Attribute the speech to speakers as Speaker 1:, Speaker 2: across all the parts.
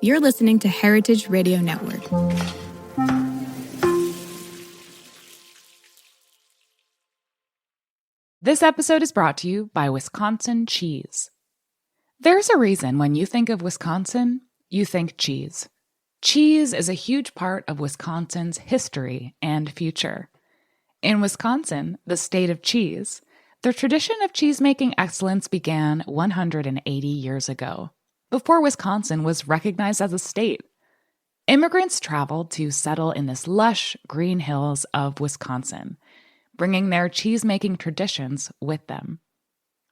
Speaker 1: You're listening to Heritage Radio Network.
Speaker 2: This episode is brought to you by Wisconsin Cheese. There's a reason when you think of Wisconsin, you think cheese. Cheese is a huge part of Wisconsin's history and future. In Wisconsin, the state of cheese, the tradition of cheese-making excellence began 180 years ago, before Wisconsin was recognized as a state. Immigrants traveled to settle in this lush green hills of Wisconsin, bringing their cheese-making traditions with them.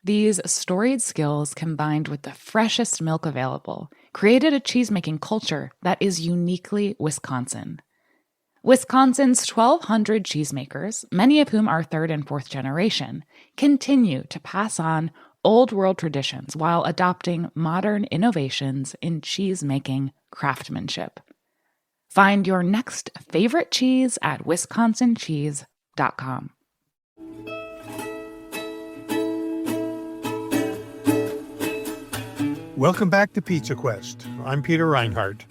Speaker 2: These storied skills, combined with the freshest milk available, created a cheese-making culture that is uniquely Wisconsin. Wisconsin's 1,200 cheesemakers, many of whom are third and fourth generation, continue to pass on old world traditions while adopting modern innovations in cheese-making craftsmanship. Find your next favorite cheese at wisconsincheese.com.
Speaker 3: Welcome back to Pizza Quest. I'm Peter Reinhardt.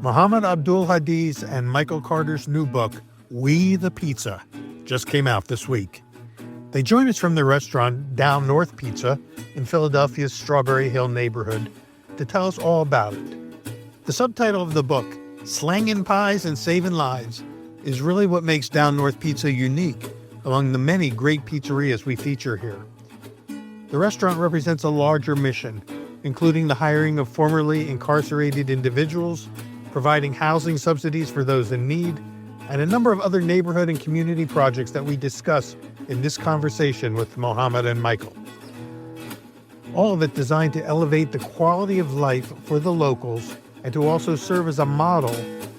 Speaker 3: Muhammad Abdul-Hadi's and Michael Carter's new book, We the Pizza, just came out this week. They join us from the restaurant Down North Pizza in Philadelphia's Strawberry Hill neighborhood to tell us all about it. The subtitle of the book, Slangin' Pies and Saving Lives, is really what makes Down North Pizza unique among the many great pizzerias we feature here. The restaurant represents a larger mission, including the hiring of formerly incarcerated individuals, providing housing subsidies for those in need, and a number of other neighborhood and community projects that we discuss in this conversation with Mohammed and Michael. All of it designed to elevate the quality of life for the locals and to also serve as a model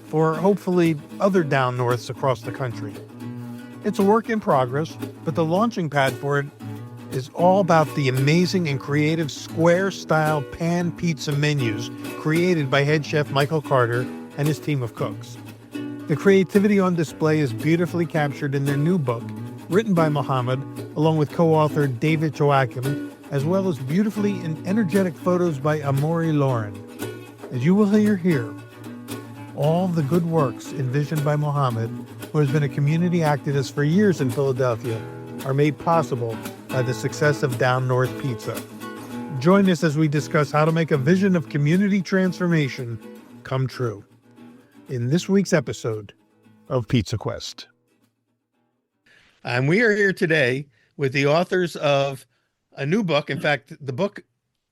Speaker 3: for hopefully other down norths across the country. It's a work in progress, but the launching pad for it is all about the amazing and creative square-style pan pizza menus created by head chef Michael Carter and his team of cooks. The creativity on display is beautifully captured in their new book, written by Muhammad, along with co-author David Joachim, as well as beautifully and energetic photos by Amori Lauren. As you will hear here, all the good works envisioned by Muhammad, who has been a community activist for years in Philadelphia, are made possible by the success of Down North Pizza. Join us as we discuss how to make a vision of community transformation come true in this week's episode of Pizza Quest. And we are here today with the authors of a new book. In fact, the book,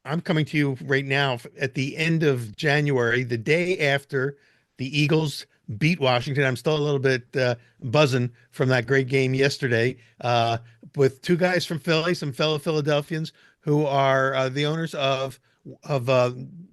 Speaker 3: I'm coming to you right now at the end of January, the day after the Eagles beat Washington. I'm still a little bit buzzing from that great game yesterday with two guys from Philly, some fellow Philadelphians who are the owners of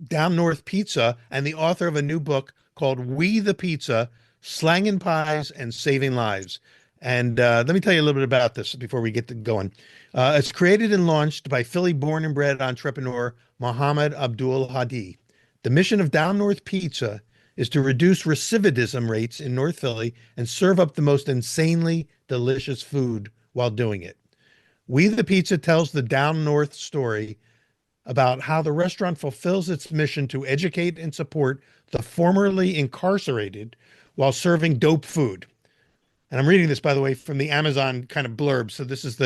Speaker 3: Down North Pizza and the author of a new book called We the Pizza, Slangin' Pies and Saving Lives. And let me tell you a little bit about this before we get to going. It's created and launched by Philly born and bred entrepreneur Muhammad Abdul-Hadi. The mission of Down North Pizza is to reduce recidivism rates in North Philly and serve up the most insanely delicious food while doing it. We the Pizza tells the Down North story about how the restaurant fulfills its mission to educate and support the formerly incarcerated while serving dope food. And I'm reading this, by the way, from the Amazon kind of blurb. So this is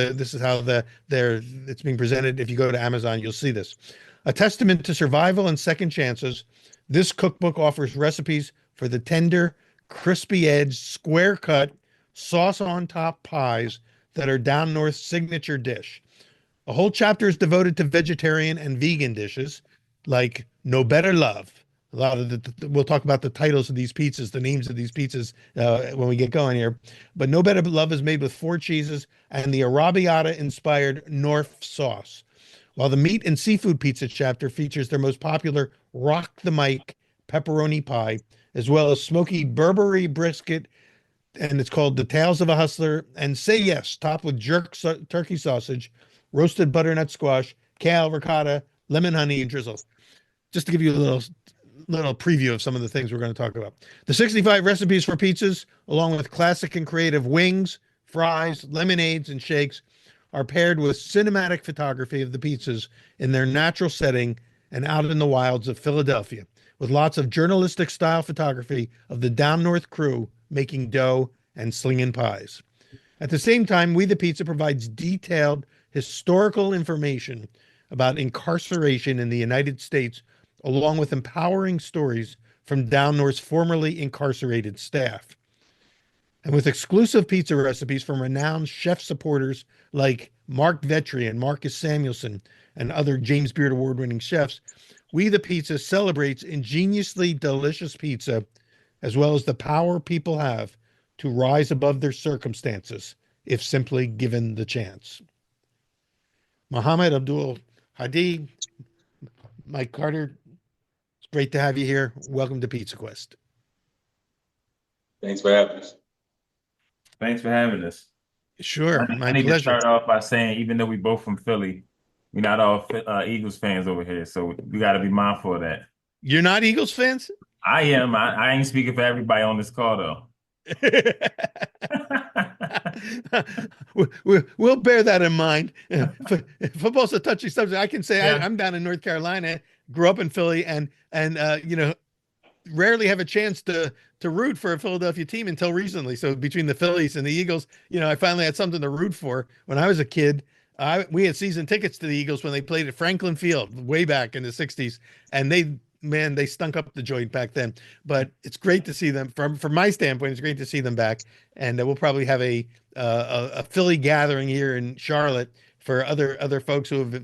Speaker 3: how it's being presented. If you go to Amazon, you'll see this. A testament to survival and second chances, this cookbook offers recipes for the tender, crispy-edged, square-cut, sauce-on-top pies that are Down North's signature dish. A whole chapter is devoted to vegetarian and vegan dishes like No Better Love. A lot of we'll talk about the titles of these pizzas, the names of these pizzas when we get going here. But No Better Love is made with 4 cheeses and the arrabbiata-inspired North sauce. While the meat and seafood pizza chapter features their most popular Rock the Mike pepperoni pie, as well as smoky Burberry brisket, and it's called The Tales of a Hustler, and Say Yes, topped with jerk turkey sausage, roasted butternut squash, kale, ricotta, lemon honey, and drizzle. Just to give you a little preview of some of the things we're going to talk about. The 65 recipes for pizzas, along with classic and creative wings, fries, lemonades, and shakes, are paired with cinematic photography of the pizzas in their natural setting and out in the wilds of Philadelphia, with lots of journalistic style photography of the down north crew making dough and slinging pies. At the same time, We the Pizza provides detailed historical information about incarceration in the United States, along with empowering stories from down north's formerly incarcerated staff. And with exclusive pizza recipes from renowned chef supporters like Mark Vetri and Marcus Samuelson and other James Beard Award winning chefs, We the Pizza celebrates ingeniously delicious pizza as well as the power people have to rise above their circumstances if simply given the chance. Mohammed Abdul-Hadi, Mike Carter, it's great to have you here. Welcome to Pizza Quest.
Speaker 4: Thanks for having us.
Speaker 5: Thanks for having us.
Speaker 3: Sure, my
Speaker 5: I need
Speaker 3: pleasure.
Speaker 5: to start off by saying, even though we both from Philly, we're not all Eagles fans over here, so we got to be mindful of that.
Speaker 3: You're not Eagles fans?
Speaker 5: I am. I ain't speaking for everybody on this call, though.
Speaker 3: We'll bear that in mind. Football's a touchy subject. I can say
Speaker 5: Yeah.
Speaker 3: I'm down in North Carolina, grew up in Philly, and rarely have a chance to root for a Philadelphia team until recently. So between the Phillies and the Eagles, I finally had something to root for. When I was a kid, we had season tickets to the Eagles when they played at Franklin Field way back in the 60s, and they stunk up the joint back then. But it's great to see them from my standpoint. It's great to see them back, and we'll probably have a Philly gathering here in Charlotte for other folks who have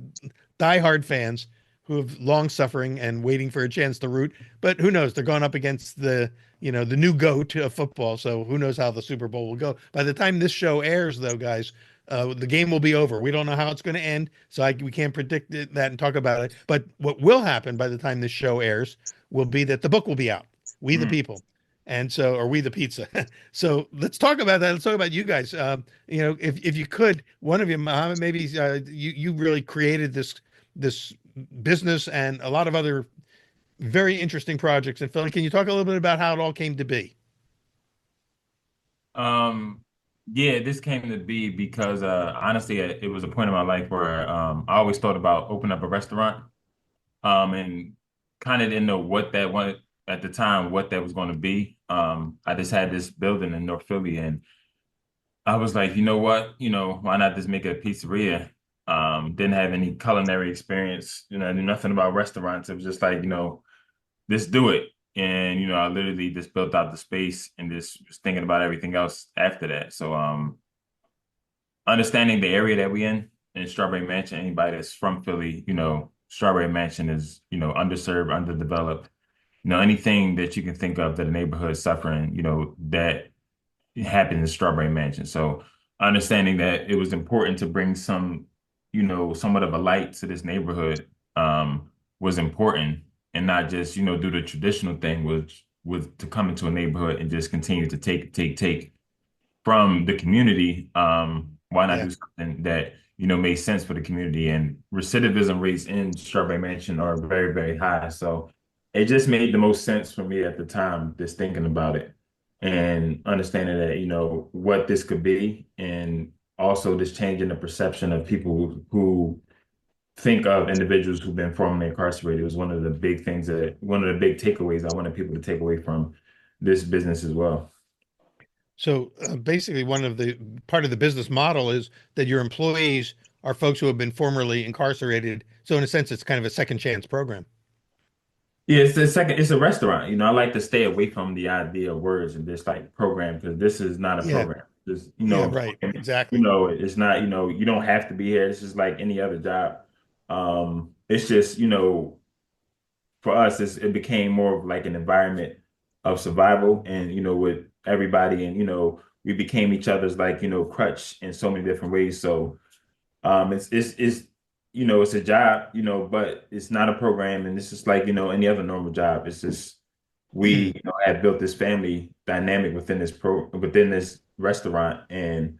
Speaker 3: diehard fans who have long suffering and waiting for a chance to root. But who knows? They're going up against the new GOAT of football. So who knows how the Super Bowl will go? By the time this show airs, though, guys, the game will be over. We don't know how it's going to end, so we can't predict that and talk about it. But what will happen by the time this show airs will be that the book will be out, We the People, or We the Pizza. So let's talk about that. Let's talk about you guys. If you could, one of you, Mohammed, maybe you really created this business and a lot of other very interesting projects in Philly. Can you talk a little bit about how it all came to be?
Speaker 5: Yeah, this came to be because honestly, it was a point in my life where I always thought about opening up a restaurant, and kind of didn't know what that was at the time, what that was going to be. I just had this building in North Philly, and I was like, you know what, why not just make a pizzeria? Didn't have any culinary experience, I knew nothing about restaurants. It was just like, just do it. And, I literally just built out the space and just was thinking about everything else after that. So, understanding the area that we in Strawberry Mansion, anybody that's from Philly, Strawberry Mansion is, underserved, underdeveloped, anything that you can think of that a neighborhood is suffering, that happened in Strawberry Mansion. So understanding that it was important to bring somewhat of a light to this neighborhood, was important, and not just, do the traditional thing, which was to come into a neighborhood and just continue to take from the community. Why not do something that, made sense for the community? And recidivism rates in Strawberry Mansion are very, very high. So it just made the most sense for me at the time, just thinking about it and understanding that, what this could be, and also just changing the perception of people who think of individuals who've been formerly incarcerated. Was one of the big takeaways I wanted people to take away from this business as well.
Speaker 3: So basically, part of the business model is that your employees are folks who have been formerly incarcerated. So in a sense, it's kind of a second chance program.
Speaker 5: Yeah, it's a restaurant. I like to stay away from the idea of words and this like program, because this is not a program. Just,
Speaker 3: right, exactly.
Speaker 5: It's not, you don't have to be here. This is like any other job. It's just, for us, it became more of like an environment of survival, and, with everybody, and, we became each other's like, crutch in so many different ways. So, it's a job, but it's not a program, and it's just like, any other normal job. It's just, we have built this family dynamic within this restaurant, and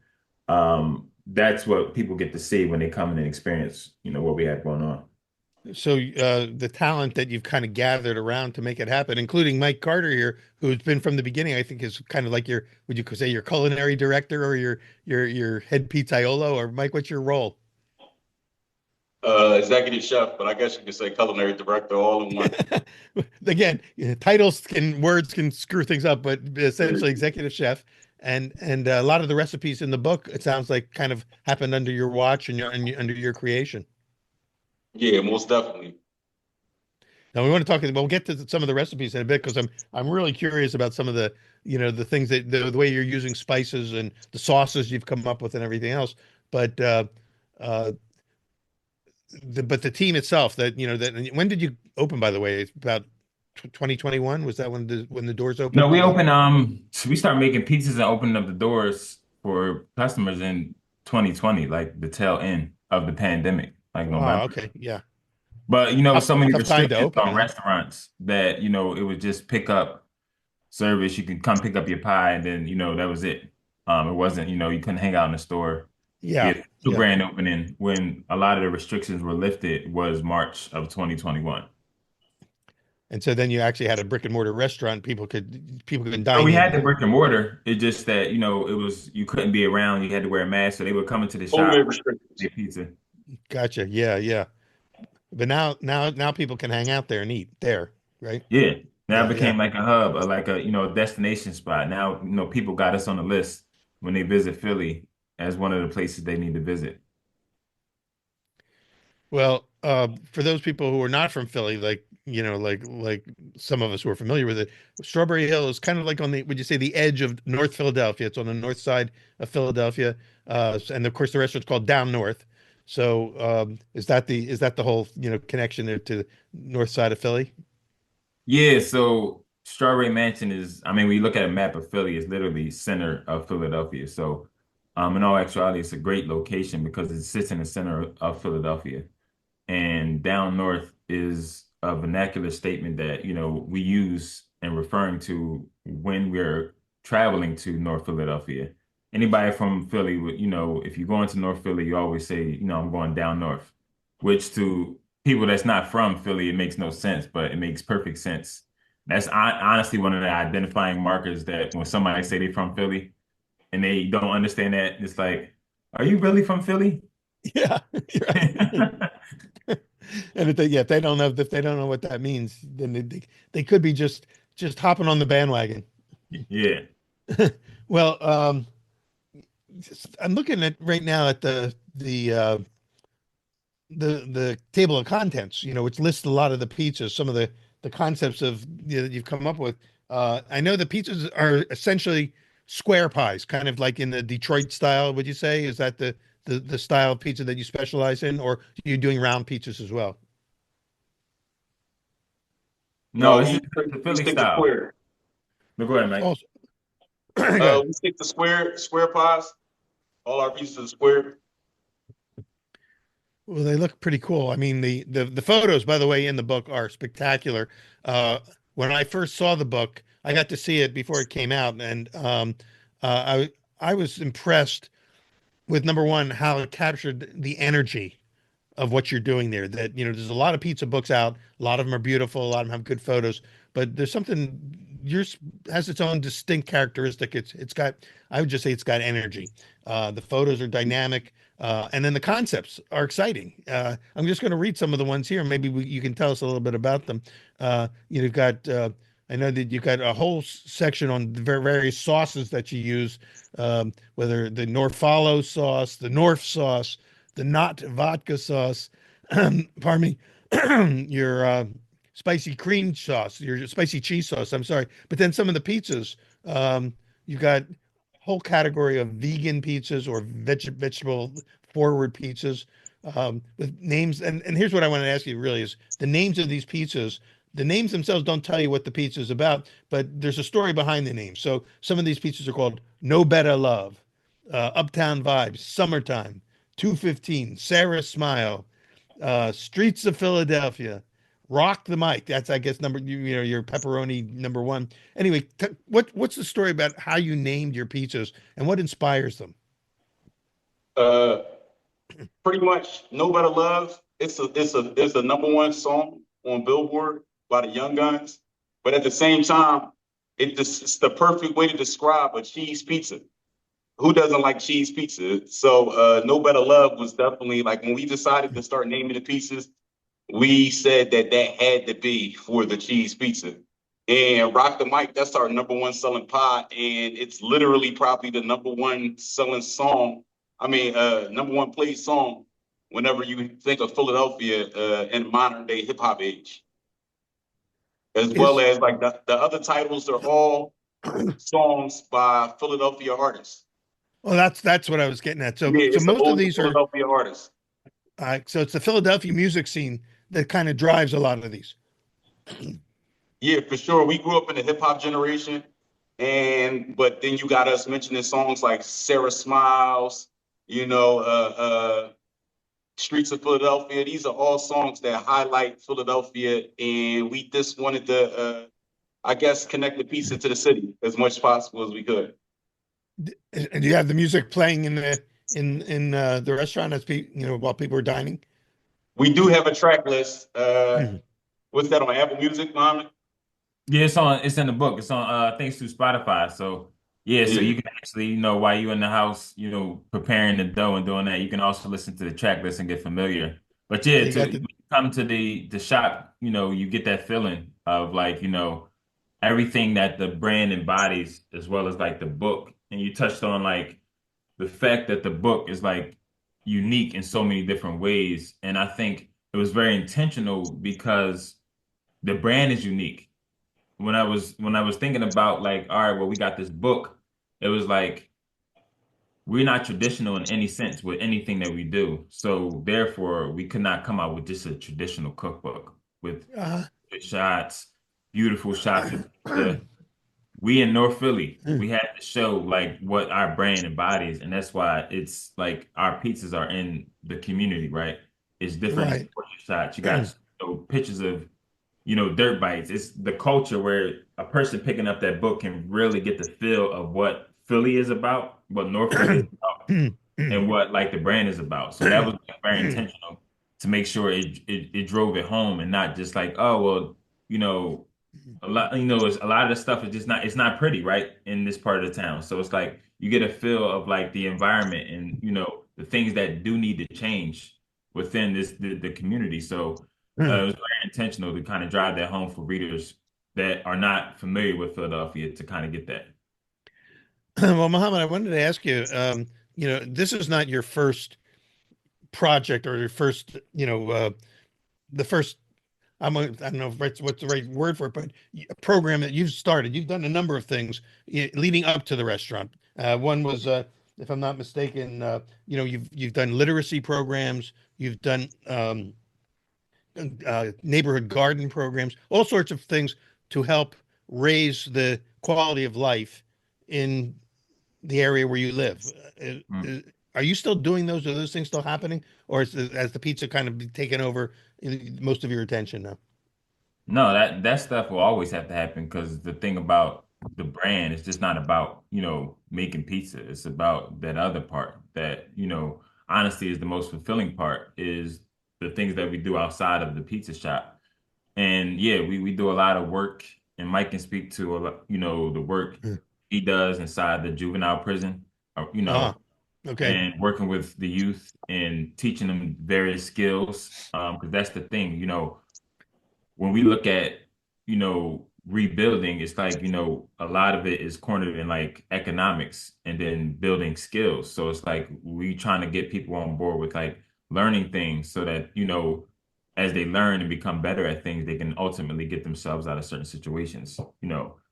Speaker 5: that's what people get to see when they come in and experience, what we have going on.
Speaker 3: So the talent that you've kind of gathered around to make it happen, including Mike Carter here, who's been from the beginning, I think is kind of like would you say your culinary director or your head pizzaiolo, or Mike, what's your role?
Speaker 4: Executive chef, but I guess you could say culinary director all in one.
Speaker 3: Again, words can screw things up, but essentially executive chef. And a lot of the recipes in the book, it sounds like, kind of happened under your watch and under your creation.
Speaker 4: Yeah, most definitely.
Speaker 3: Now we want to talk. We'll get to some of the recipes in a bit because I'm really curious about some of the the things that the way you're using spices and the sauces you've come up with and everything else. But uh, the team itself, that when did you open? By the way, it's about 2021. Was that when the doors
Speaker 5: No,
Speaker 3: opened?
Speaker 5: we opened we started making pizzas and opening up the doors for customers in 2020, like the tail end of the pandemic, like
Speaker 3: Wow.
Speaker 5: November.
Speaker 3: Okay. Yeah.
Speaker 5: But so many
Speaker 3: Tough time to
Speaker 5: restrictions
Speaker 3: open,
Speaker 5: on
Speaker 3: huh?
Speaker 5: restaurants that it was just pick up service. You can come pick up your pie, and then that was it. It wasn't you couldn't hang out in the store. The
Speaker 3: Yeah.
Speaker 5: official
Speaker 3: Yeah.
Speaker 5: grand opening, when a lot of the restrictions were lifted, was March of 2021.
Speaker 3: And so then you actually had a brick and mortar restaurant. People could
Speaker 5: So
Speaker 3: dine
Speaker 5: we had
Speaker 3: in.
Speaker 5: the brick and mortar. It's just that it was you couldn't be around. You had to wear a mask, so they would come into the shop,
Speaker 4: COVID restrictions.
Speaker 5: get pizza.
Speaker 3: Gotcha. Yeah. Yeah. But now people can hang out there and eat there, right?
Speaker 5: Yeah, now it
Speaker 3: Yeah. Yeah.
Speaker 5: became like a hub, or like a destination spot. Now people got us on the list when they visit Philly as one of the places they need to visit.
Speaker 3: Well, for those people who are not from Philly, like some of us who are familiar with it, Strawberry Hill is kind of like would you say, the edge of North Philadelphia? It's on the north side of Philadelphia, and of course the restaurant's called Down North. So, is that the whole connection there to the north side of Philly?
Speaker 5: Yeah, so Strawberry Mansion is, I mean, when you look at a map of Philly, it's literally center of Philadelphia. So, in all actuality, it's a great location because it sits in the center of Philadelphia. And down north is a vernacular statement that, we use in referring to when we're traveling to North Philadelphia. Anybody from Philly would, if you go into North Philly, you always say, I'm going down north, which to people that's not from Philly, it makes no sense, but it makes perfect sense. That's honestly one of the identifying markers that when somebody say they from Philly and they don't understand that, it's like, are you really from Philly?
Speaker 3: Yeah, you're right. And if they don't know what that means, then they could be just hopping on the bandwagon.
Speaker 5: Yeah.
Speaker 3: Well, I'm looking at right now at the table of contents, which lists a lot of the pizzas, some of the concepts that you've come up with. I know the pizzas are essentially square pies, kind of like in the Detroit style. Would you say, is that the style of pizza that you specialize in, or are you doing round pizzas as well?
Speaker 5: No,
Speaker 4: No,
Speaker 5: this is the
Speaker 4: we
Speaker 5: Philly
Speaker 4: stick to
Speaker 5: style.
Speaker 4: square.
Speaker 5: No, go ahead, Mike.
Speaker 3: Also, go ahead.
Speaker 4: We stick to square pies. All our pieces are square.
Speaker 3: Well, they look pretty cool. I mean, the photos, by the way, in the book are spectacular. When I first saw the book, I got to see it before it came out, and I was impressed with, number one, how it captured the energy of what you're doing there. That, there's a lot of pizza books out. A lot of them are beautiful. A lot of them have good photos, but there's something, yours has its own distinct characteristic. It's got, I would just say, it's got energy. The photos are dynamic, and then the concepts are exciting. I'm just going to read some of the ones here. Maybe you can tell us a little bit about them. You've got. I know that you've got a whole section on the various sauces that you use, whether the Norfollo sauce, the Norf sauce, the not vodka sauce, pardon me, your spicy cream sauce, your spicy cheese sauce. I'm sorry, but then some of the pizzas, you've got whole category of vegan pizzas or vegetable forward pizzas, with names. And here's what I want to ask you really is the names of these pizzas. The names themselves don't tell you what the pizza is about, but there's a story behind the name. So some of these pizzas are called No Better Love, Uptown Vibes, Summertime, 215, Sarah's Smile, Streets of Philadelphia, Rock the Mic. That's, I guess, your pepperoni number one. Anyway, what's the story about how you named your pizzas and what inspires them?
Speaker 4: Uh, Pretty much, No Better Love. It's a number one song on Billboard by the Young Guns, but at the same time, it's the perfect way to describe a cheese pizza. who doesn't like cheese pizza? So No Better Love was definitely like when we decided to start naming the pieces, we said that that had to be for the cheese pizza. And Rock the Mic, that's our number one selling pie, and it's literally probably the number one selling song. I mean, number one played song whenever you think of Philadelphia in modern day hip hop age, as well
Speaker 3: Is
Speaker 4: as like the other titles are all songs by Philadelphia artists.
Speaker 3: well, that's what I was getting at. So,
Speaker 4: Yeah,
Speaker 3: so
Speaker 4: it's the
Speaker 3: most of
Speaker 4: old
Speaker 3: these are
Speaker 4: Philadelphia artists.
Speaker 3: so it's the Philadelphia music scene that kind of drives a lot of these.
Speaker 4: Yeah, for sure. We grew up in the hip hop generation, and but then you got us mentioning songs like Sarah Smiles, you know, Streets of Philadelphia. These are all songs that highlight Philadelphia, and we just wanted to, I guess, connect the pieces to the city as much as possible as we could.
Speaker 3: And do you have the music playing in the restaurant as while people are dining?
Speaker 4: We do have a track list. What's that on Apple Music, Mohammed?
Speaker 5: Yeah, it's in the book. It's on thanks to Spotify. So yeah, so
Speaker 4: Yeah.
Speaker 5: you can actually, while you're in the house, preparing the dough and doing that, you can also listen to the track list and get familiar. But yeah,
Speaker 3: You
Speaker 5: to
Speaker 3: got
Speaker 5: when you come to the shop, you get that feeling of like, everything that the brand embodies as well as like the book. And you touched on like the fact that the book is like unique in so many different ways. And I think it was very intentional because the brand is unique. When I was thinking about like, all right, well, we got this book, it was like we're not traditional in any sense with anything that we do. So therefore, we could not come out with just a traditional cookbook with
Speaker 3: uh,
Speaker 5: good shots, beautiful shots of pizza. We in North Philly, we had to show like what our brand embodies, and that's why it's like our pizzas are in the community, right? It's different
Speaker 3: right.
Speaker 5: portrait shots. You got pictures of dirt bites. It's the culture where a person picking up that book can really get the feel of what Philly is about, what North Philly is about, and what like the brand is about. So that was like, very intentional to make sure it drove it home and not just like, oh well, you know, it's a lot of the stuff is just not it's not pretty, right, in this part of the town. So it's like you get a feel of like the environment and the things that do need to change within the community. So it was very intentional to kind of drive that home for readers that are not familiar with Philadelphia to kind of get that.
Speaker 3: Well, Mohammed, I wanted to ask you, this is not your first project or your first, the first, I don't know what's the right word for it, but a program that you've started. You've done a number of things leading up to the restaurant. One was, if I'm not mistaken, you've done literacy programs, you've done neighborhood garden programs, all sorts of things to help raise the quality of life in the area where you live. Are you still doing those? Are those things still happening, or has the pizza kind of taken over most of your attention now?
Speaker 5: No, that stuff will always have to happen because the thing about the brand is just not about, making pizza. It's about that other part that, honestly is the most fulfilling part is the things that we do outside of the pizza shop. And yeah, we do a lot of work and Mike can speak to a lot, the work
Speaker 3: Mm.
Speaker 5: he does inside the juvenile prison,
Speaker 3: Ah, okay.
Speaker 5: and working with the youth and teaching them various skills. Because that's the thing, when we look at, rebuilding, it's like, a lot of it is cornered in like economics and then building skills. So it's like we trying to get people on board with like learning things so that, as they learn and become better at things, they can ultimately get themselves out of certain situations.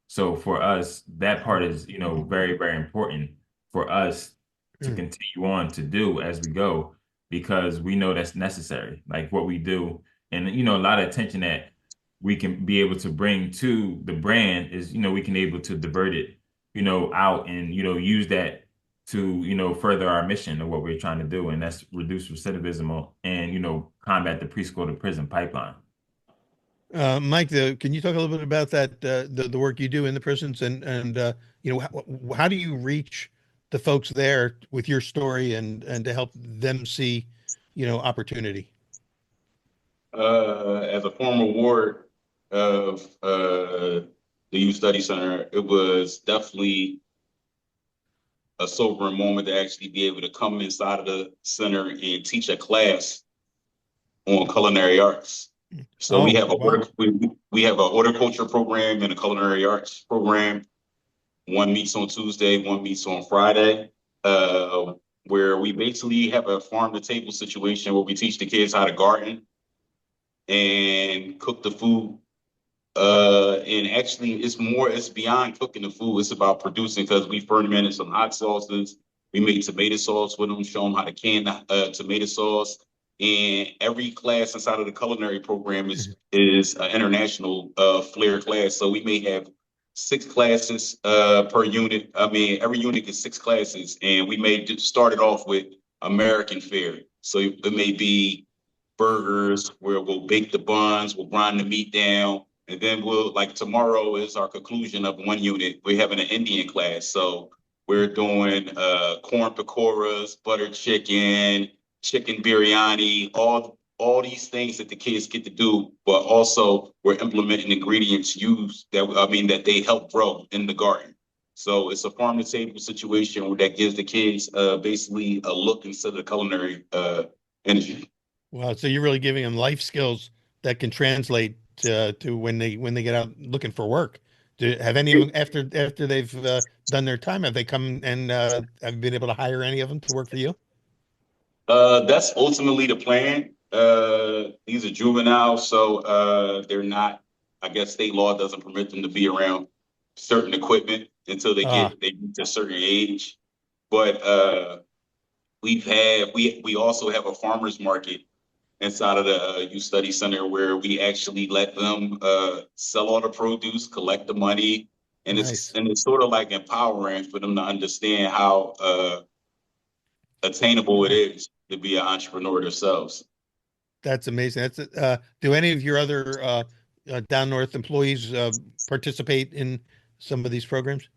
Speaker 5: So for us, that part is, very, very important for us to
Speaker 3: Mm.
Speaker 5: continue on to do as we go because we know that's necessary, like what we do. And, a lot of attention that we can be able to bring to the brand is, we can able to divert it, out and, use that to, further our mission of what we're trying to do. And that's reduce recidivism and, combat the preschool to prison pipeline.
Speaker 3: Mike, can you talk a little bit about that, the work you do in the prisons and how do you reach the folks there with your story and to help them see, opportunity?
Speaker 4: As a former ward of the Youth Study Center, it was definitely a sobering moment to actually be able to come inside of the center and teach a class on culinary arts. So we have a
Speaker 3: wow.
Speaker 4: we have a horticulture program and a culinary arts program. One meets on Tuesday, one meets on Friday, where we basically have a farm to table situation where we teach the kids how to garden and cook the food. And actually, it's beyond cooking the food. It's about producing because we fermented some hot sauces. We made tomato sauce with them, show them how to can tomato sauce. And every class inside of the culinary program is an international flair class. So we may have 6 classes per unit. I mean, every unit gets 6 classes, and we may start it off with American fare. So it may be burgers where we'll bake the buns, we'll grind the meat down, and then we'll, like, tomorrow is our conclusion of one unit. We're having an Indian class. So we're doing corn pakoras, butter chicken, chicken biryani, all these things that the kids get to do, but also we're implementing ingredients used that they help grow in the garden. So it's a farm to table situation that gives the kids basically a look into the culinary industry.
Speaker 3: Wow. So you're really giving them life skills that can translate to when they get out looking for work. Have any of them after they've done their time, have they come and have been able to hire any of them to work for you?
Speaker 4: That's ultimately the plan. These are juveniles, so they're not. I guess state law doesn't permit them to be around certain equipment until they reach a certain age. But we also have a farmers market inside of the youth study center where we actually let them sell all the produce, collect the money, and
Speaker 3: Nice.
Speaker 4: it's sort of like empowering for them to understand how attainable it is to be an entrepreneur themselves.
Speaker 3: That's amazing. That's do any of your other down north employees participate in some of these programs?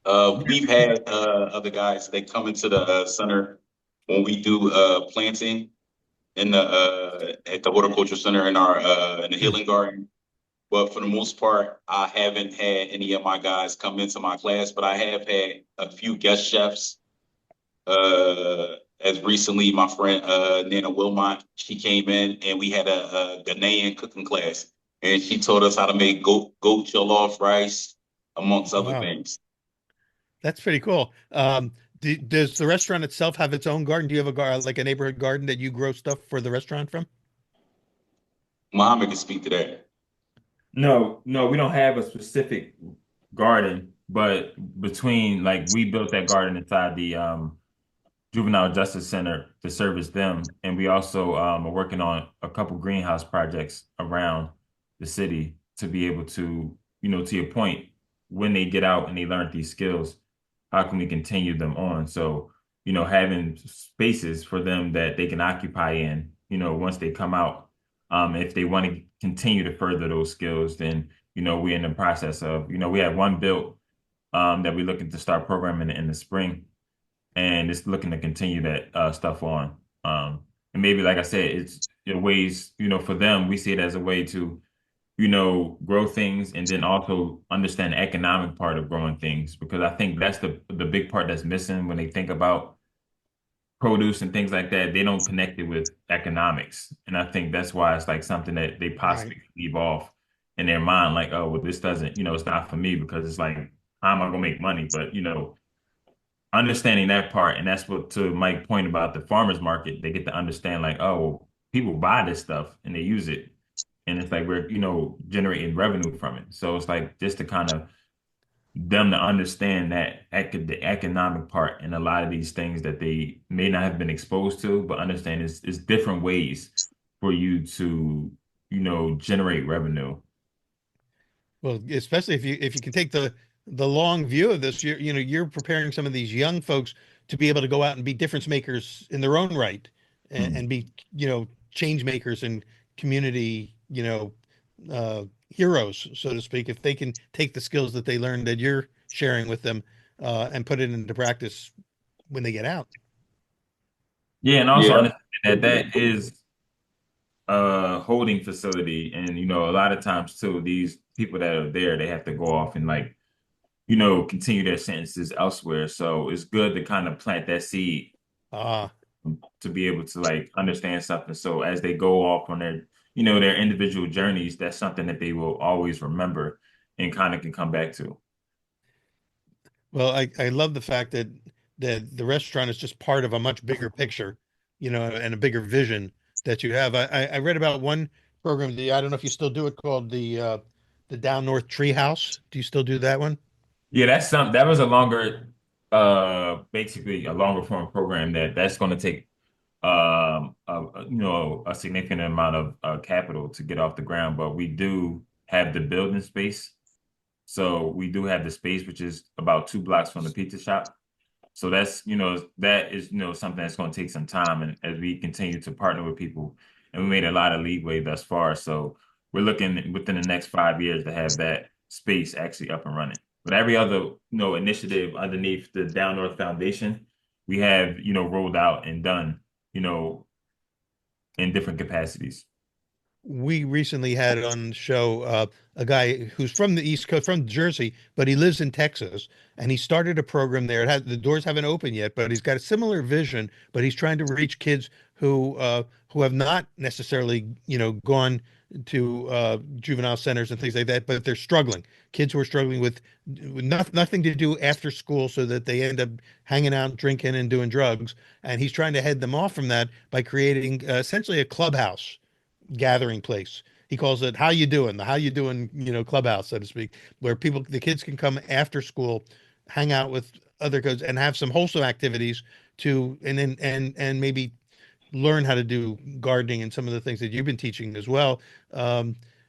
Speaker 4: We've had other guys, they come into the center when we do planting in the at the horticulture center in the healing garden. But for the most part, I haven't had any of my guys come into my class, but I have had a few guest chefs. As recently, my friend Nana Wilmot, she came in and we had a Ghanaian cooking class, and she taught us how to make goat jollof rice, amongst other
Speaker 3: Wow.
Speaker 4: things.
Speaker 3: That's pretty cool. Does the restaurant itself have its own garden? Do you have like a neighborhood garden that you grow stuff for the restaurant from?
Speaker 4: Muhammad can speak to that.
Speaker 5: No, no, we don't have a specific garden, but between like we built that garden inside the Juvenile Justice Center to service them, and we also are working on a couple greenhouse projects around the city to be able to, to your point, when they get out and they learn these skills, how can we continue them on? So, having spaces for them that they can occupy in, once they come out, if they want to continue to further those skills, then, we're in the process of, we have one built that we're looking to start programming in the spring, and it's looking to continue that stuff on. And maybe, like I said, it's ways, for them, we see it as a way to, grow things and then also understand the economic part of growing things, because I think that's the big part that's missing when they think about produce and things like that. They don't connect it with economics. And I think that's why it's like something that they
Speaker 3: Right.
Speaker 5: possibly leave off in their mind, like, oh, well, this doesn't, it's not for me, because it's like, how am I gonna make money? But understanding that part, and that's what, to Mike's point about the farmers market, they get to understand like, oh, well, people buy this stuff and they use it, and it's like we're generating revenue from it. So it's like just to kind of them to understand that the economic part and a lot of these things that they may not have been exposed to, but understand is different ways for you to generate revenue.
Speaker 3: Well, especially if you can take the long view of this, you're preparing some of these young folks to be able to go out and be difference makers in their own right,
Speaker 5: Mm.
Speaker 3: and be change makers and community heroes, so to speak. If they can take the skills that they learned that you're sharing with them and put it into practice when they get out.
Speaker 5: Yeah, and also
Speaker 4: Yeah.
Speaker 5: understand that that is a holding facility, and a lot of times too, these people that are there, they have to go off and like continue their sentences elsewhere. So it's good to kind of plant that seed
Speaker 3: Ah,
Speaker 5: to be able to like understand something. So as they go off on their individual journeys, that's something that they will always remember and kind of can come back to.
Speaker 3: well, I love the fact that the restaurant is just part of a much bigger picture, and a bigger vision that you have. I read about one program, I don't know if you still do it, called the Down North Treehouse. Do you still do that one?
Speaker 5: Yeah, that was a longer, basically a longer form program that's going to take a significant amount of capital to get off the ground, but we do have the building space. So we do have the space, which is about 2 blocks from the pizza shop. So that is, something that's going to take some time. And as we continue to partner with people, and we made a lot of leeway thus far. So we're looking within the next 5 years to have that space actually up and running. But every other, initiative underneath the Down North Foundation, we have, rolled out and done, you know, in different capacities.
Speaker 3: We recently had on the show a guy who's from the East Coast, from Jersey, but he lives in Texas, and he started a program there. The doors haven't opened yet, but he's got a similar vision. But he's trying to reach kids who have not necessarily, gone to juvenile centers and things like that, but they're struggling. Kids who are struggling with nothing to do after school, so that they end up hanging out, drinking, and doing drugs. And he's trying to head them off from that by creating essentially a clubhouse gathering place. He calls it "How you doing?" The "How you doing," clubhouse, so to speak, where the kids can come after school, hang out with other kids, and have some wholesome activities and maybe learn how to do gardening and some of the things that you've been teaching as well.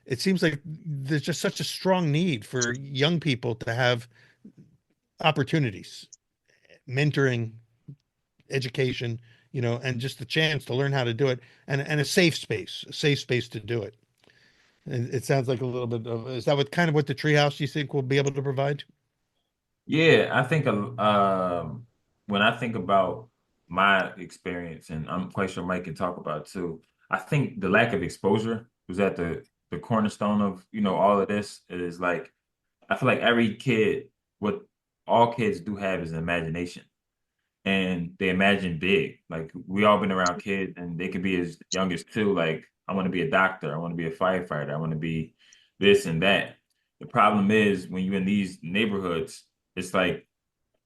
Speaker 3: It seems like there's just such a strong need for young people to have opportunities, mentoring, education, and just the chance to learn how to do it, and a safe space to do it. And it sounds like a little bit of, is that what kind of what the treehouse you think will be able to provide?
Speaker 5: Yeah, I think when I think about my experience, and I'm quite sure Mike can talk about it too, I think the lack of exposure was at the cornerstone of, all of this. It is like I feel like every kid, what all kids do have is an imagination, and they imagine big. Like we all been around kids, and they could be as young as two. Like I want to be a doctor, I want to be a firefighter, I want to be this and that. The problem is when you're in these neighborhoods, it's like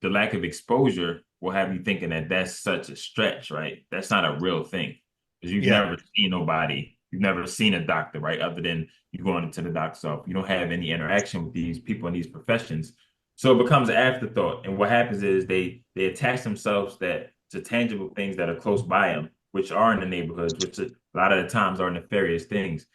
Speaker 5: the lack of exposure will have you thinking that that's such a stretch, right? That's not a real thing because you've
Speaker 3: Yeah.
Speaker 5: never seen nobody, you've never seen a doctor, right? Other than you going into the doctor's office, you don't have any interaction with these people in these professions, so it becomes an afterthought. And what happens is they attach themselves that to tangible things that are close by them, which are in the neighborhoods, which a lot of the times are nefarious things,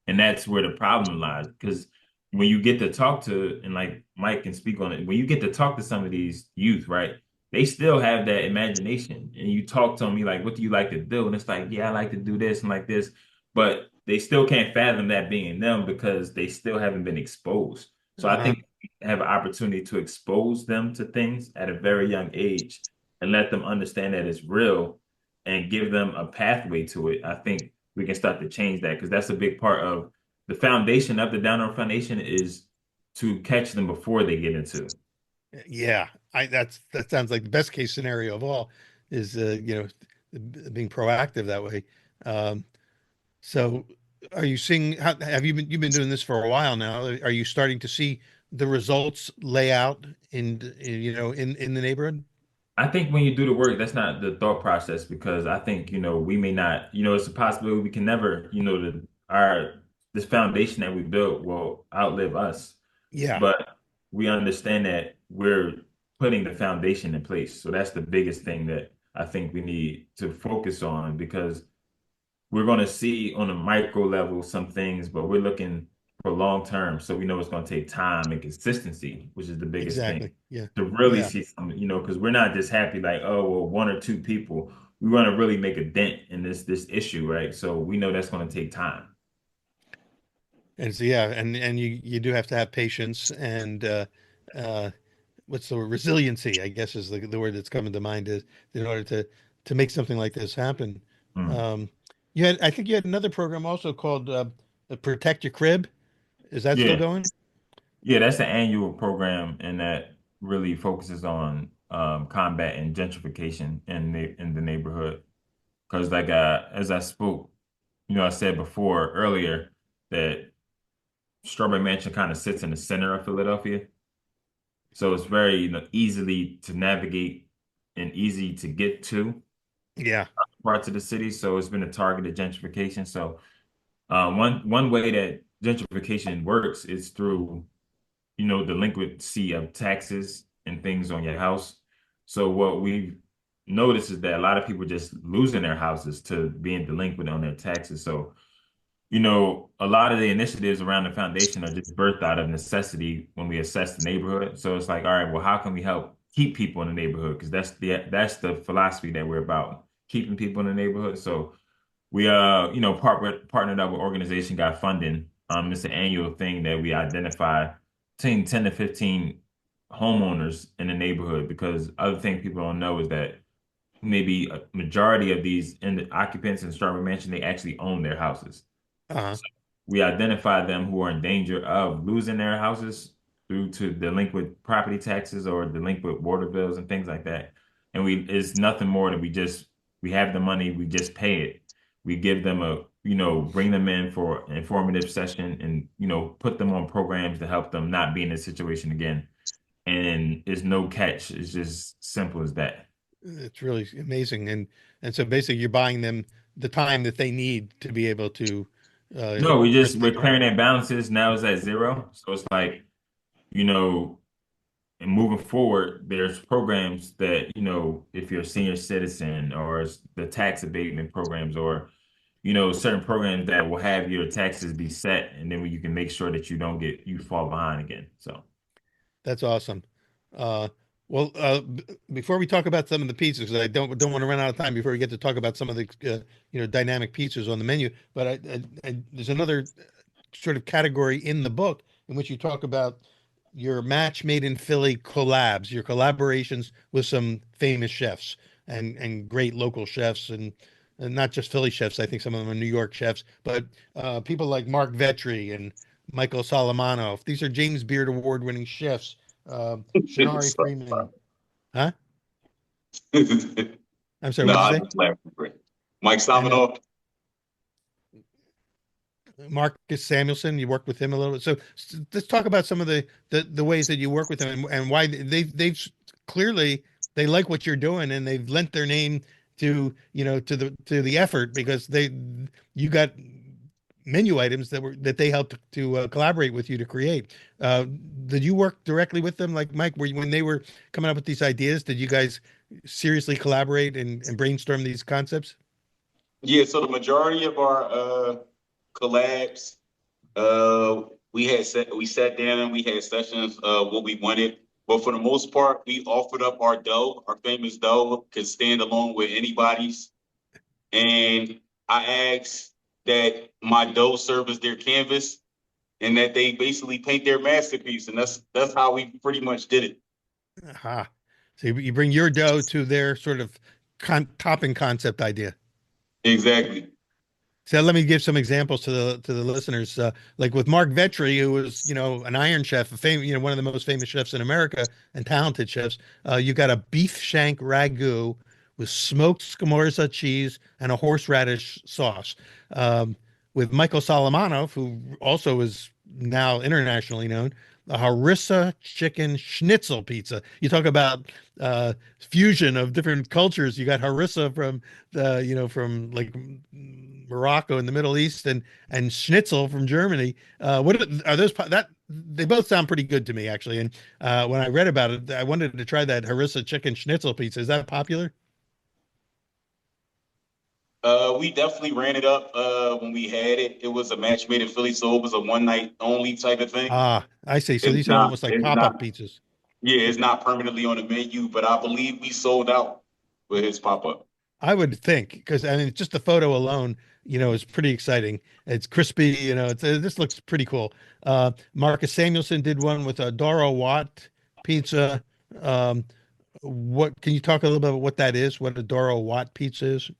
Speaker 5: and that's where the problem lies because when you get to talk to, and like Mike can speak on it, when you get to talk to some of these youth, right, they still have that imagination. And you talk to them, you like, what do you like to do? And it's like, yeah, I like to do this and like this. But they still can't fathom that being them because they still haven't been exposed. So I
Speaker 3: Uh-huh.
Speaker 5: think we have an opportunity to expose them to things at a very young age and let them understand that it's real and give them a pathway to it. I think we can start to change that because that's a big part of the foundation of the Down Arrow Foundation is to catch them before they get into.
Speaker 3: Yeah. That sounds like the best case scenario of all, is being proactive that way. Um, so are you seeing, have you've been doing this for a while now? Are you starting to see the results lay out in the neighborhood?
Speaker 5: I think when you do the work, that's not the thought process because I think, we may not, it's a possibility we can never, this foundation that we built will outlive us.
Speaker 3: Yeah.
Speaker 5: But we understand that we're putting the foundation in place. So that's the biggest thing that I think we need to focus on because we're going to see on a micro level some things, but we're looking for long term. So we know it's going to take time and consistency, which is the biggest thing
Speaker 3: Exactly. Yeah.
Speaker 5: to really
Speaker 3: Yeah.
Speaker 5: see some, because we're not just happy like, oh, well, one or two people. We want to really make a dent in this issue, right? So we know that's going to take time.
Speaker 3: And so, yeah, and you do have to have patience and uh what's the word? Resiliency, I guess, is the word that's coming to mind, is in order to make something like this happen.
Speaker 5: Mm.
Speaker 3: Um, I think you had another program also called Protect Your Crib. Is that still
Speaker 5: Yeah.
Speaker 3: going?
Speaker 5: Yeah, that's the annual program, and that really focuses on combating gentrification in the neighborhood. Because as I spoke, I said before earlier that Strawberry Mansion kind of sits in the center of Philadelphia. So it's very, easily to navigate and easy to get to
Speaker 3: Yeah.
Speaker 5: parts of the city. So it's been a target of gentrification. So one way that gentrification works is through, delinquency of taxes and things on your house. So what we've noticed is that a lot of people just losing their houses to being delinquent on their taxes. So a lot of the initiatives around the foundation are just birthed out of necessity when we assess the neighborhood. So it's like, all right, well, how can we help keep people in the neighborhood? Because that's the philosophy that we're about, keeping people in the neighborhood. So we partnered up with organization, got funding. It's an annual thing that we identify between 10 to 15 homeowners in the neighborhood, because other thing people don't know is that maybe a majority of these occupants in Strawberry Mansion, they actually own their houses.
Speaker 3: Uh-huh.
Speaker 5: So we identify them who are in danger of losing their houses due to delinquent property taxes or delinquent water bills and things like that. And it's nothing more than we have the money, we just pay it. We give them bring them in for an informative session and, put them on programs to help them not be in this situation again. And it's no catch. It's just simple as that.
Speaker 3: It's really amazing. And so basically you're buying them the time that they need to be able to
Speaker 5: No,
Speaker 3: bridge
Speaker 5: we're
Speaker 3: that gap.
Speaker 5: clearing their balances. Now it's at zero. So it's like, you know, and moving forward, there's programs that, if you're a senior citizen, or the tax abatement programs, or, certain programs that will have your taxes be set, and then you can make sure that you fall behind again. So,
Speaker 3: That's awesome. Uh, well, before we talk about some of the pizzas, because I don't want to run out of time before we get to talk about some of the dynamic pizzas on the menu. But there's another sort of category in the book in which you talk about your match made in Philly collabs, your collaborations with some famous chefs and great local chefs, and not just Philly chefs. I think some of them are New York chefs, but people like Mark Vetri and Michael Solomonov. These are James Beard award-winning chefs. Shannari
Speaker 4: So,
Speaker 3: Freeman. Huh? I'm sorry,
Speaker 4: no,
Speaker 3: what'd you
Speaker 4: I
Speaker 3: say?
Speaker 4: just laughed. Mike
Speaker 3: And
Speaker 4: Staminoff.
Speaker 3: Marcus Samuelson, you worked with him a little bit. So let's talk about some of the ways that you work with them and why they've clearly they like what you're doing and they've lent their name to the effort because you got menu items that they helped to collaborate with you to create. Uh, did you work directly with them, like Mike? When they were coming up with these ideas, did you guys seriously collaborate and brainstorm these concepts?
Speaker 4: Yeah, so the majority of our collabs, we sat down and we had sessions what we wanted. But for the most part, we offered up our dough, our famous dough, could stand alone with anybody's. And I asked that my dough serve as their canvas and that they basically paint their masterpiece. And that's how we pretty much did it.
Speaker 3: Aha. So you bring your dough to their sort of topping concept idea.
Speaker 4: Exactly.
Speaker 3: So let me give some examples to the listeners. Like with Mark Vetri, who was an Iron Chef, one of the most famous chefs in America and talented chefs. You got a beef shank ragu with smoked scamorza cheese and a horseradish sauce. With Michael Solomonov, who also is now internationally known, a harissa chicken schnitzel pizza. You talk about fusion of different cultures. You got harissa from from like Morocco in the Middle East, and schnitzel from Germany. What are those? That they both sound pretty good to me, actually. And when I read about it, I wanted to try that harissa chicken schnitzel pizza. Is that popular?
Speaker 4: We definitely ran it up when we had it. It was a match made in Philly, so it was a one night only type of thing.
Speaker 3: Ah, I see. So these are almost like
Speaker 4: It's
Speaker 3: pop-up
Speaker 4: not,
Speaker 3: pizzas.
Speaker 4: yeah, it's not permanently on the menu, but I believe we sold out with his pop up.
Speaker 3: I would think because I mean, just the photo alone, is pretty exciting. It's crispy, this looks pretty cool. Marcus Samuelson did one with a Doro Watt pizza. Um, what can you talk a little bit about what that is? What a Doro Watt pizza is?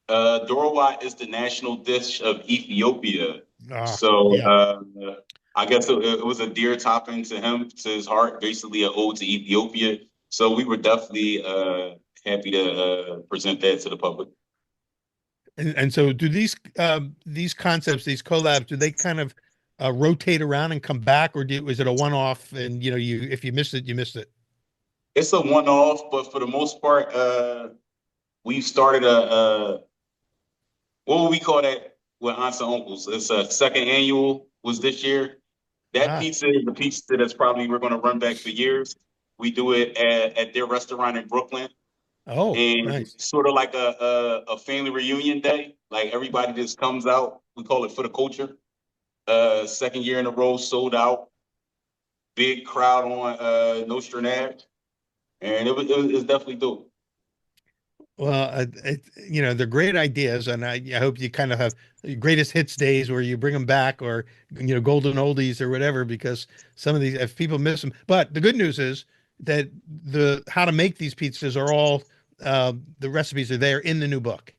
Speaker 4: Dorowat is the national dish of Ethiopia.
Speaker 3: Ah,
Speaker 4: So
Speaker 3: yeah.
Speaker 4: I guess it was a dear topping to him, to his heart, basically an ode to Ethiopia. So we were definitely happy to present that to the public.
Speaker 3: And so do these concepts, these collabs, do they kind of rotate around and come back, or is it a one-off and you if you missed it, you missed it?
Speaker 4: It's a one-off, but for the most part, we've started a what would we call that with aunts and uncles? It's a second annual was this year. That
Speaker 3: Ah,
Speaker 4: pizza is a pizza that's probably we're going to run back for years. We do it at their restaurant in Brooklyn,
Speaker 3: oh,
Speaker 4: and
Speaker 3: nice.
Speaker 4: sort of like a family reunion day. Like everybody just comes out. We call it for the culture. Second year in a row, sold out. Big crowd on Nostrand Ave, and it's definitely dope.
Speaker 3: Well, they're great ideas, and I hope you kind of have greatest hits days where you bring them back, or golden oldies or whatever, because some of these, if people miss them. But the good news is that the how to make these pizzas are all the recipes are there in the new book,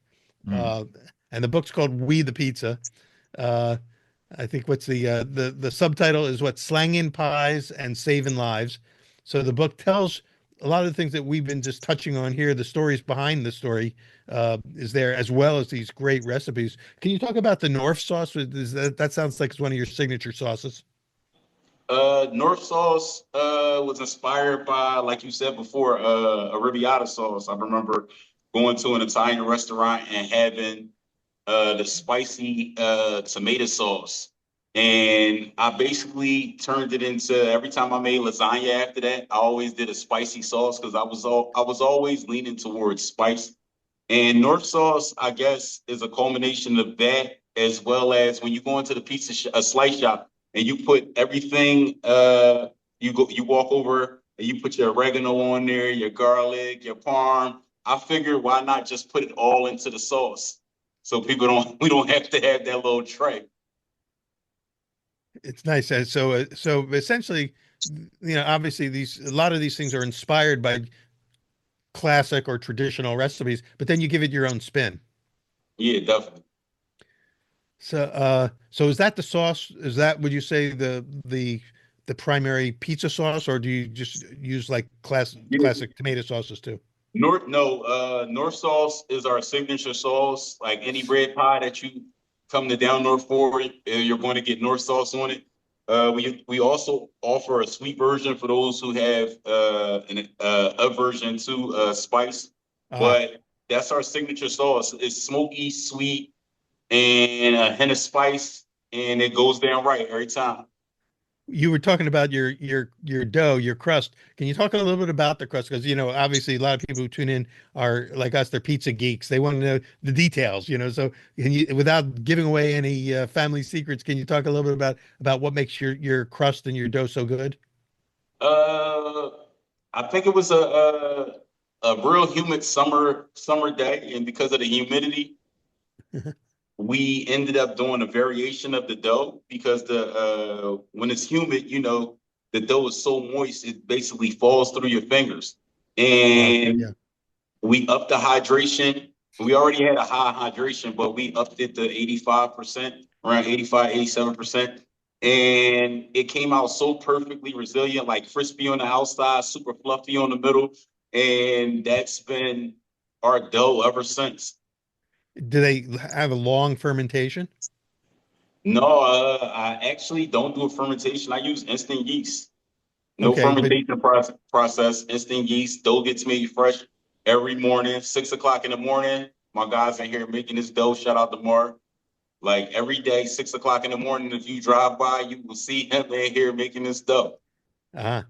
Speaker 5: Mm.
Speaker 3: uh, and the book's called "We the Pizza." Uh, I think what's the subtitle is what Slangin' Pies and Saving Lives. So the book tells a lot of the things that we've been just touching on here. The stories behind the story is there, as well as these great recipes. Can you talk about the North sauce? That sounds like it's one of your signature sauces.
Speaker 4: North sauce was inspired by, like you said before, a arrabbiata sauce. I remember going to an Italian restaurant and having the spicy tomato sauce. And I basically turned it into every time I made lasagna after that, I always did a spicy sauce because I was always leaning towards spice. And North sauce, I guess, is a culmination of that, as well as when you go into the a slice shop and you put everything, you walk over and you put your oregano on there, your garlic, your parm. I figured why not just put it all into the sauce, so we don't have to have that little tray.
Speaker 3: It's nice. And so essentially, obviously a lot of these things are inspired by classic or traditional recipes, but then you give it your own spin.
Speaker 4: Yeah, definitely.
Speaker 3: So is that the sauce? Is that, would you say, the primary pizza sauce, or do you just use like
Speaker 4: Yeah.
Speaker 3: classic tomato sauces too?
Speaker 4: North sauce is our signature sauce. Like any bread pie that you come to down north for, you're going to get North sauce on it. We also offer a sweet version for those who have an aversion to spice,
Speaker 3: Ah,
Speaker 4: but that's our signature sauce. It's smoky, sweet, and a hint of spice, and it goes down right every time.
Speaker 3: you were talking about your dough, your crust. Can you talk a little bit about the crust? Because obviously, a lot of people who tune in are like us; they're pizza geeks. They want to know the details. So can you, without giving away any family secrets, can you talk a little bit about what makes your crust and your dough so good?
Speaker 4: Uh, I think it was a real humid summer day, and because of the humidity, we ended up doing a variation of the dough because the when it's humid, the dough is so moist it basically falls through your fingers. And
Speaker 3: Yeah.
Speaker 4: we upped the hydration. We already had a high hydration, but we upped it to 85%, around 85, 87%. And it came out so perfectly resilient, like crispy on the outside, super fluffy on the middle. And that's been our dough ever since.
Speaker 3: Do they have a long fermentation?
Speaker 4: No, I actually don't do a fermentation. I use instant yeast. No
Speaker 3: Okay, but
Speaker 4: fermentation process. Instant yeast. Dough gets made fresh every morning, 6 o'clock in the morning. My guys in here making this dough. Shout out to Mark. Like every day, 6 o'clock in the morning. If you drive by, you will see him in here making this dough.
Speaker 3: uh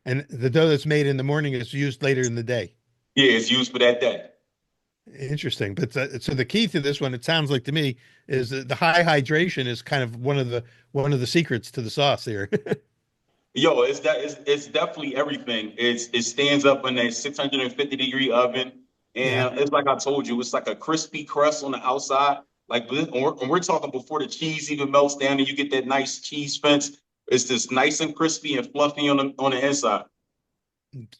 Speaker 3: and the dough that's made in the morning is used later in the day.
Speaker 4: Yeah, it's used for that day.
Speaker 3: Interesting. But so the key to this one, it sounds like to me, is that the high hydration is kind of one of the secrets to the sauce here.
Speaker 4: Yo, it's definitely everything. It stands up in a 650-degree oven,
Speaker 3: Yeah.
Speaker 4: and it's like I told you, it's like a crispy crust on the outside. Like when we're talking before the cheese even melts down and you get that nice cheese fence, it's just nice and crispy and fluffy on the inside.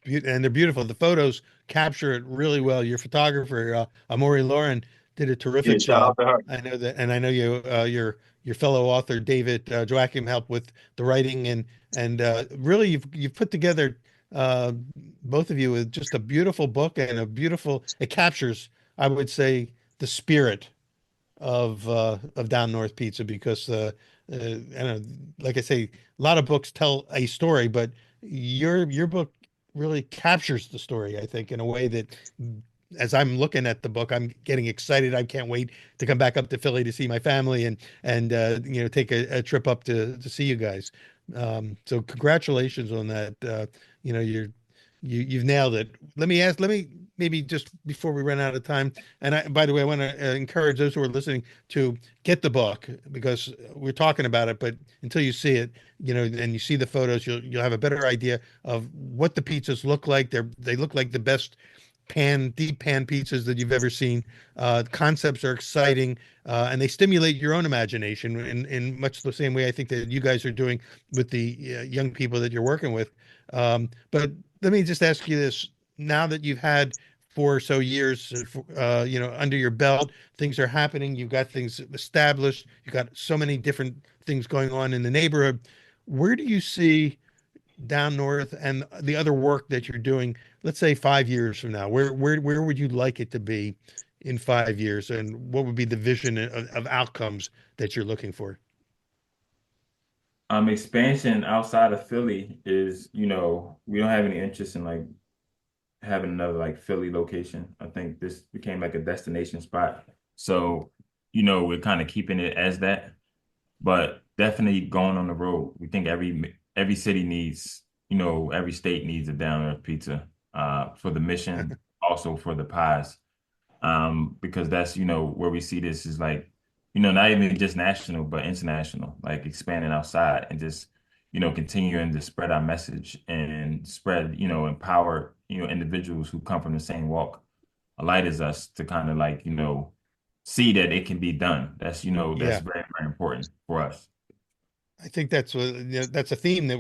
Speaker 3: And they're beautiful. The photos capture it really well. Your photographer, Amori Lauren, did a
Speaker 4: Yeah,
Speaker 3: terrific
Speaker 4: shout out
Speaker 3: job.
Speaker 4: to her.
Speaker 3: I know that, and I know you. your fellow author David Joachim helped with the writing, and really you've put together uh, both of you with just a beautiful book and a beautiful. It captures, I would say, the spirit of Down North Pizza because I don't know, like I say, a lot of books tell a story, but your book really captures the story, I think, in a way that as I'm looking at the book, I'm getting excited. I can't wait to come back up to Philly to see my family and take a trip up to see you guys. So congratulations on that. You've nailed it. Let me maybe just before we run out of time, and by the way, I want to encourage those who are listening to get the book because we're talking about it, but until you see it, and you see the photos, you'll have a better idea of what the pizzas look like. They look like the best deep pan pizzas that you've ever seen. Concepts are exciting, and they stimulate your own imagination in much the same way I think that you guys are doing with the young people that you're working with. But let me just ask you this: now that you've had 4 or so years, under your belt, things are happening. You've got things established. You've got so many different things going on in the neighborhood. Where do you see down north and the other work that you're doing, let's say 5 years from now? Where would you like it to be in 5 years, and what would be the vision of outcomes that you're looking for?
Speaker 5: Expansion outside of Philly is, we don't have any interest in like having another like Philly location. I think this became like a destination spot. So, we're kind of keeping it as that, but definitely going on the road. We think every city needs, every state needs a down earth pizza for the mission, also for the pies. Because that's, where we see this is like, not even just national, but international, like expanding outside and just, continuing to spread our message and spread, empower, individuals who come from the same walk of light as us to kind of like, see that it can be done. That's, that's
Speaker 3: Yeah.
Speaker 5: very, very important for us.
Speaker 3: I think that's a theme that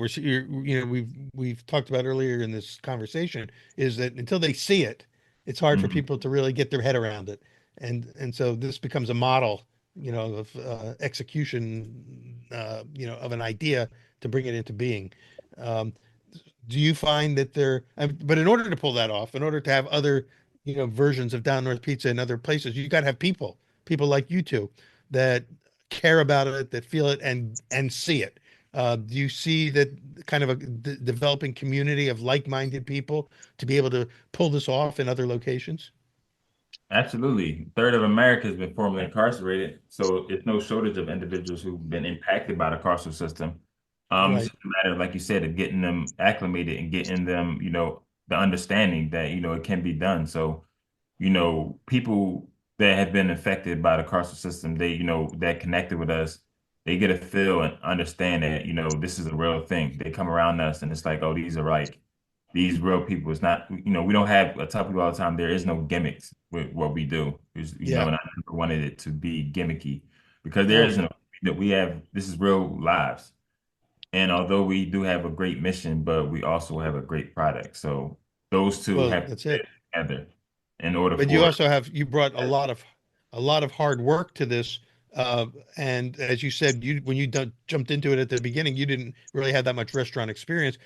Speaker 3: we've talked about earlier in this conversation is that until they see it, it's hard for
Speaker 5: Mhm.
Speaker 3: people to really get their head around it, and so this becomes a model, of execution, of an idea to bring it into being. Um, do you find that but in order to pull that off, in order to have other, versions of Down North Pizza in other places, you got to have people like you two that care about it, that feel it and see it. Do you see that kind of a developing community of like-minded people to be able to pull this off in other locations?
Speaker 5: Absolutely. Third of America has been formerly incarcerated, so it's no shortage of individuals who've been impacted by the carceral system. It's
Speaker 3: Right.
Speaker 5: just a matter, like you said, of getting them acclimated and getting them, the understanding that, it can be done. So, people that have been affected by the carceral system, they, that connected with us, they get a feel and understand that, this is a real thing. They come around us and it's like, oh, these are like these real people. It's not, we don't have, I tell people all the time, there is no gimmicks with what we do.
Speaker 3: Yeah.
Speaker 5: And I never wanted it to be gimmicky because there
Speaker 3: No.
Speaker 5: is no, that we have, this is real lives. And although we do have a great mission, but we also have a great product. So those two
Speaker 3: Well,
Speaker 5: have to
Speaker 3: that's
Speaker 5: fit
Speaker 3: it.
Speaker 5: together in order
Speaker 3: But you
Speaker 5: for,
Speaker 3: also you brought a lot of hard work to this. And as you said, when you jumped into it at the beginning, you didn't really have that much restaurant experience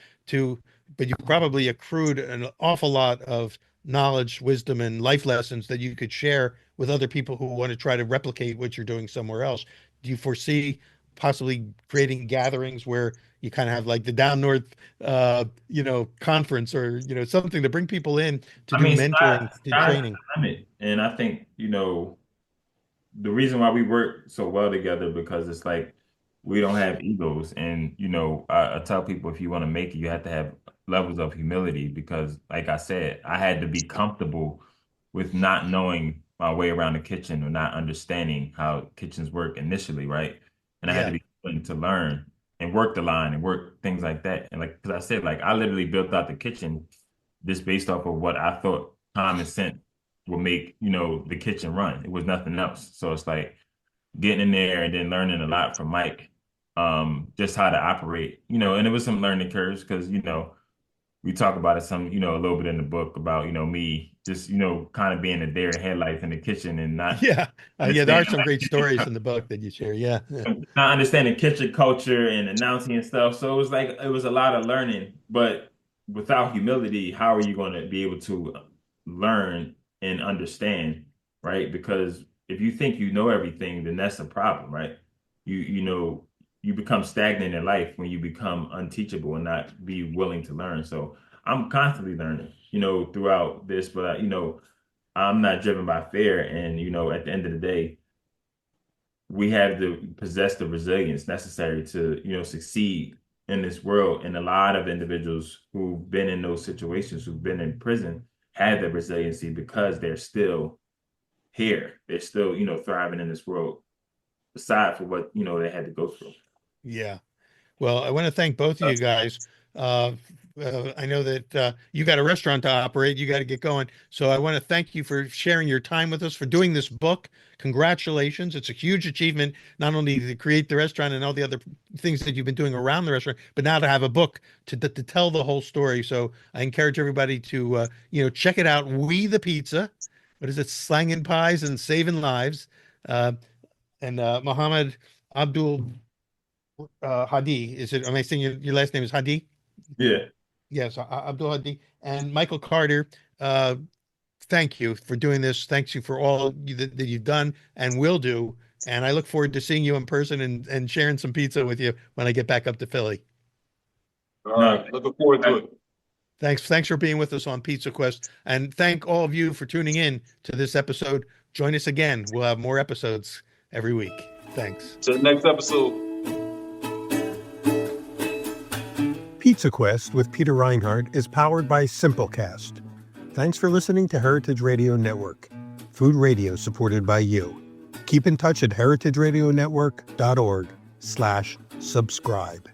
Speaker 3: but you probably accrued an awful lot of knowledge, wisdom, and life lessons that you could share with other people who want to try to replicate what you're doing somewhere else. Do you foresee possibly creating gatherings where you kind of have like the Down North, conference, or, something to bring people in to
Speaker 5: I
Speaker 3: do
Speaker 5: mean,
Speaker 3: mentoring and
Speaker 5: sky's
Speaker 3: training?
Speaker 5: the limit. And I think, the reason why we work so well together because it's like we don't have egos. And, I tell people if you want to make it, you have to have levels of humility because, like I said, I had to be comfortable with not knowing my way around the kitchen or not understanding how kitchens work initially, right? And I had to
Speaker 3: Yeah,
Speaker 5: be willing to learn and work the line and work things like that. And like, because I said, like, I literally built out the kitchen just based off of what I thought common sense will make, the kitchen run. It was nothing else. So it's like getting in there and then learning a lot from Mike, just how to operate, and it was some learning curves because, we talk about it some, a little bit in the book about, me just, kind of being a deer in headlights in the kitchen and not
Speaker 3: Yeah. Yeah, there are
Speaker 5: understanding
Speaker 3: some
Speaker 5: like
Speaker 3: great
Speaker 5: kitchen,
Speaker 3: stories in the book that you share. Yeah. Yeah.
Speaker 5: not understanding kitchen culture and announcing and stuff. So it was a lot of learning, but without humility, how are you going to be able to learn and understand, right? Because if you think you know everything, then that's a problem, right? You become stagnant in life when you become unteachable and not be willing to learn. So I'm constantly learning, throughout this, but I'm not driven by fear. And at the end of the day, we have to possess the resilience necessary to, succeed in this world. And a lot of individuals who've been in those situations, who've been in prison, had the resiliency because they're still here. They're still, thriving in this world, aside for what, they had to go through.
Speaker 3: Yeah. Well, I want to thank both of you guys. I know that you got a restaurant to operate. You got to get going. So I want to thank you for sharing your time with us, for doing this book. Congratulations. It's a huge achievement, not only to create the restaurant and all the other things that you've been doing around the restaurant, but now to have a book to tell the whole story. So I encourage everybody to, check it out. We the Pizza. What is it? Slangin' pies and saving lives. Uh, and Muhammad Abdul Hadi. Is it? Am I saying your last name is Hadi?
Speaker 5: Yeah.
Speaker 3: Yes, Abdul-Hadi and Michael Carter. Uh, thank you for doing this. Thanks you for all that you've done and will do. And I look forward to seeing you in person and sharing some pizza with you when I get back up to Philly.
Speaker 4: All right, looking forward to it.
Speaker 3: Thanks for being with us on Pizza Quest, and thank all of you for tuning in to this episode. Join us again. We'll have more episodes every week. Thanks.
Speaker 4: To the next episode.
Speaker 3: Pizza Quest with Peter Reinhardt is powered by Simplecast. Thanks for listening to Heritage Radio Network, food radio supported by you. Keep in touch at heritageradionetwork.org/subscribe.